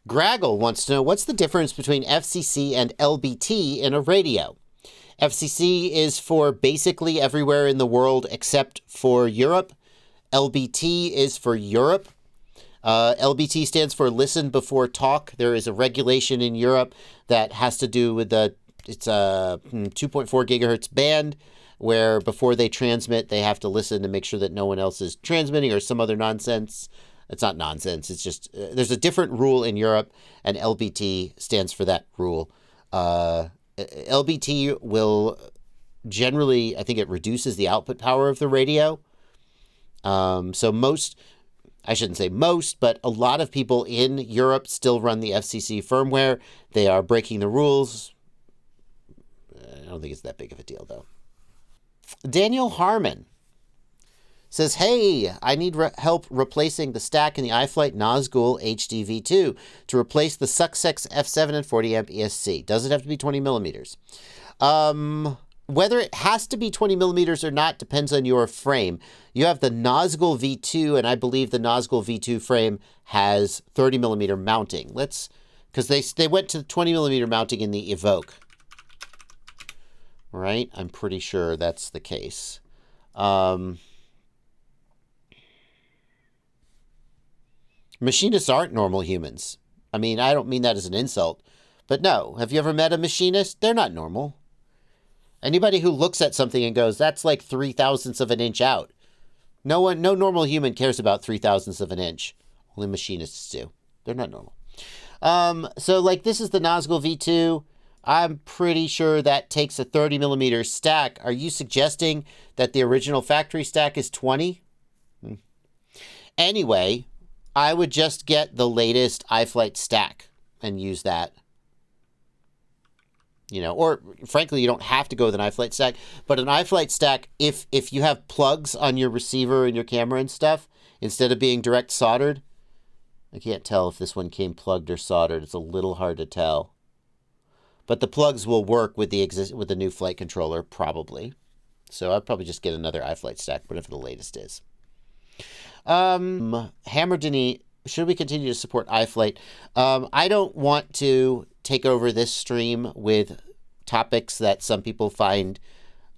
Graggle wants to know, what's the difference between FCC and LBT in a radio? FCC is for basically everywhere in the world except for Europe. LBT is for Europe. LBT stands for listen before talk. There is a regulation in Europe that has to do with it's a 2.4 gigahertz band, where before they transmit, they have to listen to make sure that no one else is transmitting or some other nonsense. It's not nonsense. It's just there's a different rule in Europe, and LBT stands for that rule. LBT will generally, I think it reduces the output power of the radio. So I shouldn't say most, but a lot of people in Europe still run the FCC firmware. They are breaking the rules. I don't think it's that big of a deal, though. Daniel Harmon says, hey, I need help replacing the stack in the Iflite Nazgul HDV2 to replace the Success F7 and 40 amp ESC. Does it have to be 20 millimeters? Whether it has to be 20 millimeters or not depends on your frame. You have the Nazgul V2, and I believe the Nazgul V2 frame has 30 millimeter mounting. Because they went to 20 millimeter mounting in the Evoque. Right? I'm pretty sure that's the case. Machinists aren't normal humans. I mean, I don't mean that as an insult. But no, have you ever met a machinist? They're not normal. Anybody who looks at something and goes, that's like 3/1000ths of an inch out. No normal human cares about 3/1000ths of an inch. Only machinists do. They're not normal. So like this is the Nazgul V2. I'm pretty sure that takes a 30 millimeter stack. Are you suggesting that the original factory stack is 20? Anyway, I would just get the latest Iflite Stack and use that. Or frankly, you don't have to go with an Iflite Stack, but an Iflite Stack, if you have plugs on your receiver and your camera and stuff, instead of being direct soldered, I can't tell if this one came plugged or soldered. It's a little hard to tell. But the plugs will work with the new flight controller, probably. So I'd probably just get another Iflite Stack, whatever the latest is. Hammerdini, should we continue to support Iflite? I don't want to take over this stream with topics that some people find,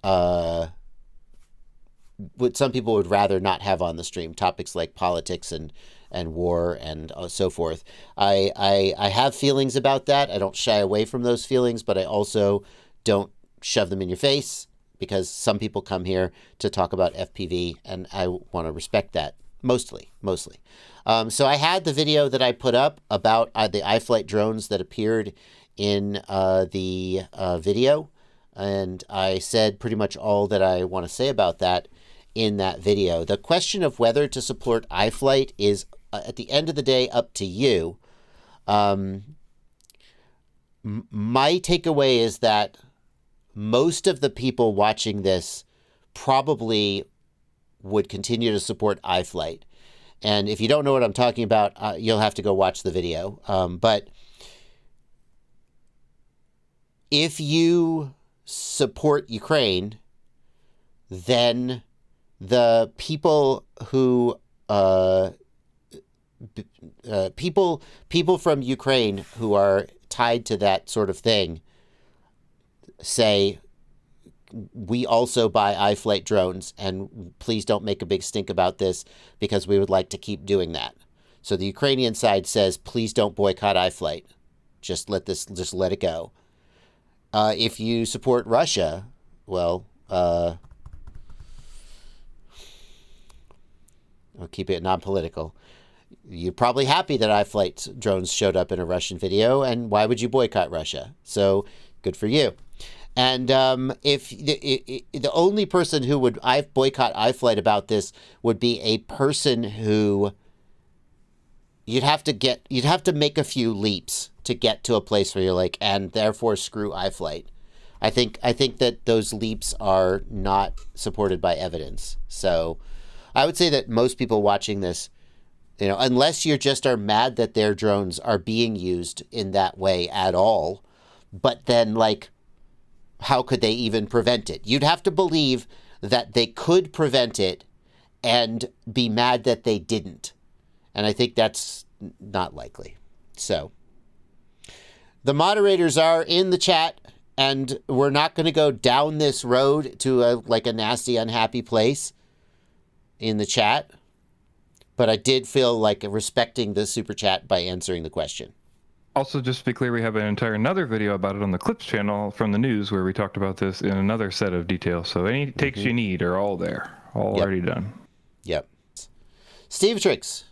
what some people would rather not have on the stream. Topics like politics and war and so forth. I have feelings about that. I don't shy away from those feelings, but I also don't shove them in your face because some people come here to talk about FPV, and I want to respect that mostly. So I had the video that I put up about the Iflite drones that appeared in the video, and I said pretty much all that I want to say about that in that video. The question of whether to support Iflite is, at the end of the day, up to you. My takeaway is that most of the people watching this probably would continue to support Iflite. And if you don't know what I'm talking about, you'll have to go watch the video. But if you support Ukraine, then the people who people from Ukraine who are tied to that sort of thing say, we also buy Iflite drones, and please don't make a big stink about this because we would like to keep doing that. So the Ukrainian side says, please don't boycott Iflite. Just let it go. If you support Russia, well, I'll keep it non-political. You're probably happy that Iflite drones showed up in a Russian video, and why would you boycott Russia? So good for you. And if the only person who would boycott Iflite about this would be a person who you'd have to make a few leaps to get to a place where you're like, and therefore screw Iflite. I think that those leaps are not supported by evidence. So I would say that most people watching this, unless you just are mad that their drones are being used in that way at all, but then how could they even prevent it? You'd have to believe that they could prevent it and be mad that they didn't. And I think that's not likely. So the moderators are in the chat, and we're not going to go down this road to a nasty, unhappy place in the chat. But I did feel like respecting the super chat by answering the question. Also, just to be clear, we have another video about it on the Clips channel from the news where we talked about this in another set of details. So any takes you need are all there, already done. Yep. Steve Tricks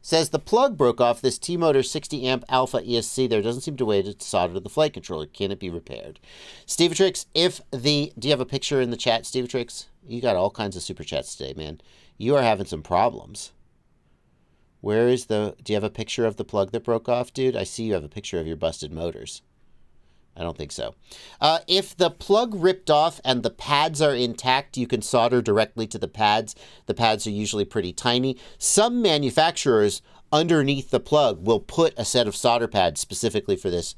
says the plug broke off this TMotor 60 amp alpha ESC. There doesn't seem to be a way to solder to the flight controller. Can it be repaired? Steve Tricks, do you have a picture in the chat, Steve Tricks? You got all kinds of super chats today, man. You are having some problems. Do you have a picture of the plug that broke off, dude? I see you have a picture of your busted motors. I don't think so. If the plug ripped off and the pads are intact, you can solder directly to the pads. The pads are usually pretty tiny. Some manufacturers underneath the plug will put a set of solder pads specifically for this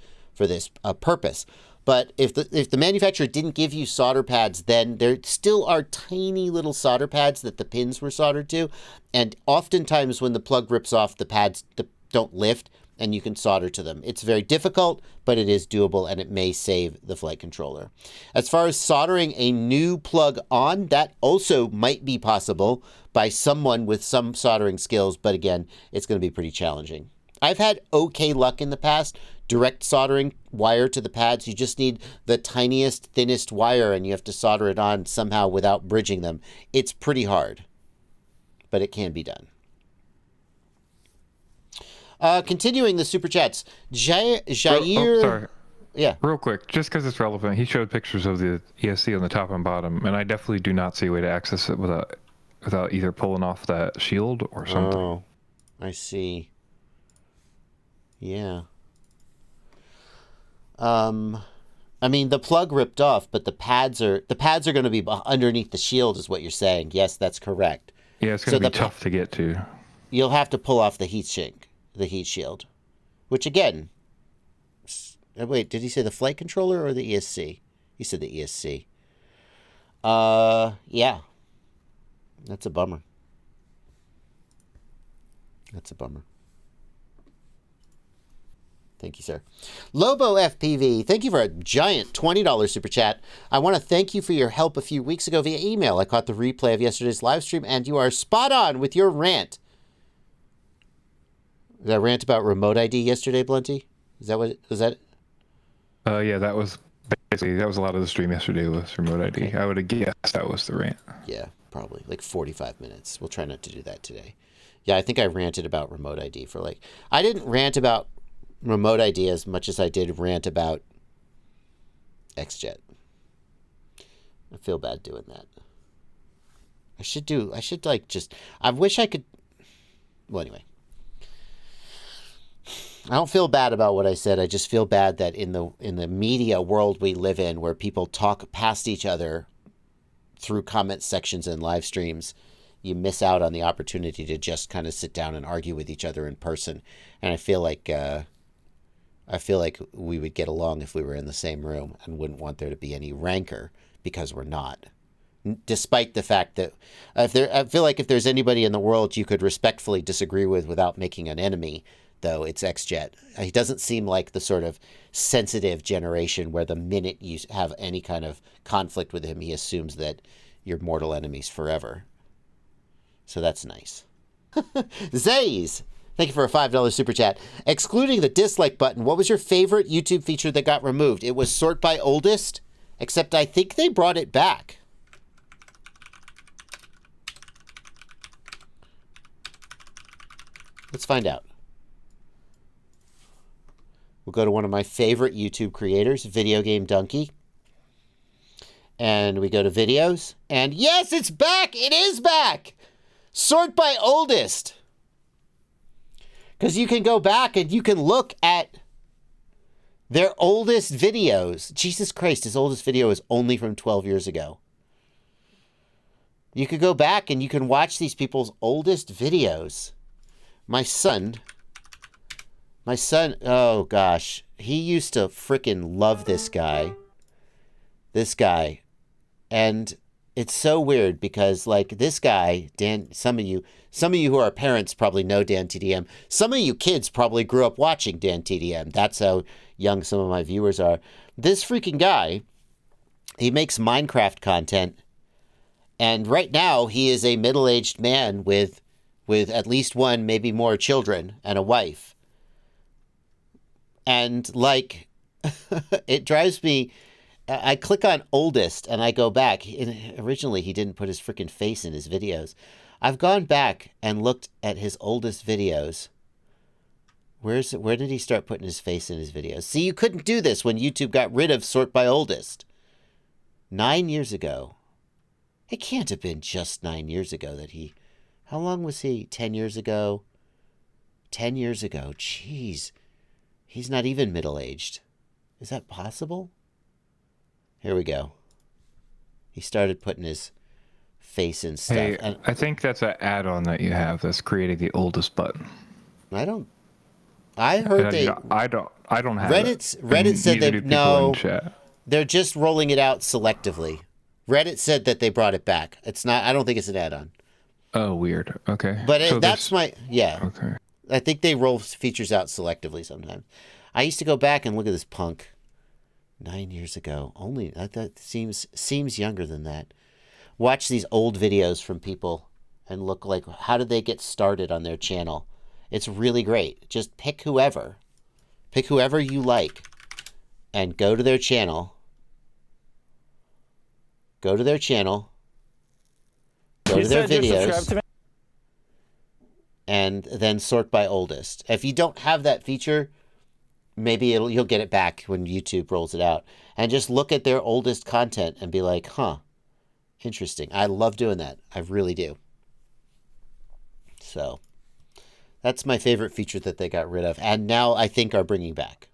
purpose. But if the manufacturer didn't give you solder pads, then there still are tiny little solder pads that the pins were soldered to. And oftentimes when the plug rips off, the pads don't lift and you can solder to them. It's very difficult, but it is doable and it may save the flight controller. As far as soldering a new plug on, that also might be possible by someone with some soldering skills, but again, it's going to be pretty challenging. I've had okay luck in the past. Direct soldering wire to the pads, you just need the tiniest, thinnest wire and you have to solder it on somehow without bridging them. It's pretty hard, but it can be done. Continuing the super chats, Jair. Sorry. Yeah. Real quick, just because it's relevant, he showed pictures of the ESC on the top and bottom, and I definitely do not see a way to access it without either pulling off that shield or something. Oh, I see. Yeah. I mean, the plug ripped off, but the pads are going to be underneath the shield, is what you're saying. Yes, that's correct. Yeah, it's going to be tough to get to. You'll have to pull off the heat shield, which again, wait, did he say the flight controller or the ESC? He said the ESC. Yeah, that's a bummer. Thank you, sir. Lobo FPV, thank you for a giant $20 super chat. I want to thank you for your help a few weeks ago via email. I caught the replay of yesterday's live stream, and you are spot on with your rant. That rant about remote ID yesterday, Blunty? Is that what was that? Yeah, that was a lot of the stream yesterday was remote ID. Okay. I would have guessed that was the rant. Yeah, probably like 45 minutes. We'll try not to do that today. Yeah, I think I ranted about remote ID for I didn't rant about remote ID as much as I did rant about XJet. I feel bad doing that. I wish I could. Well, anyway. I don't feel bad about what I said. I just feel bad that in the media world we live in, where people talk past each other through comment sections and live streams, you miss out on the opportunity to just kind of sit down and argue with each other in person. And I feel like we would get along if we were in the same room and wouldn't want there to be any rancor, because we're not. Despite the fact that I feel like if there's anybody in the world you could respectfully disagree with without making an enemy, though, it's XJet. He doesn't seem like the sort of sensitive generation where the minute you have any kind of conflict with him, he assumes that you're mortal enemies forever. So that's nice. Zays, thank you for a $5 super chat. Excluding the dislike button, what was your favorite YouTube feature that got removed? It was sort by oldest, except I think they brought it back. Let's find out. We'll go to one of my favorite YouTube creators, Video Game Donkey. And we go to videos. And yes, it's back! It is back! Sort by oldest. Because you can go back and you can look at their oldest videos. Jesus Christ, his oldest video is only from 12 years ago. You could go back and you can watch these people's oldest videos. My son, oh gosh, he used to frickin' love this guy. And it's so weird because like this guy, Dan, some of you who are parents probably know Dan TDM. Some of you kids probably grew up watching Dan TDM. That's how young some of my viewers are. This freaking guy, he makes Minecraft content, and right now he is a middle-aged man with at least one, maybe more children and a wife. And like it drives me. I click on oldest and I go back. Originally, he didn't put his freaking face in his videos. I've gone back and looked at his oldest videos. Where did he start putting his face in his videos? See, you couldn't do this when YouTube got rid of sort by oldest. 9 years ago. It can't have been just 9 years ago that he... How long was he? 10 years ago? 10 years ago. Jeez. He's not even middle-aged. Is that possible? Here we go. He started putting his face in stuff. Hey, and I think that's an add-on that you have that's creating the oldest button. I heard they... I don't have Reddit said that no, they're just rolling it out selectively. Reddit said that they brought it back. It's not... I don't think it's an add-on. Oh, weird. Okay. But that's my... Yeah. Okay. I think they roll features out selectively sometimes. I used to go back and look at this punk 9 years ago. Only that seems younger than that. Watch these old videos from people and look like how did they get started on their channel. It's really great. Just pick whoever you like, and go to their channel. Go to their videos. And then sort by oldest. If you don't have that feature, maybe you'll get it back when YouTube rolls it out. And just look at their oldest content and be like, huh, interesting. I love doing that. I really do. So that's my favorite feature that they got rid of. And now I think are bringing back.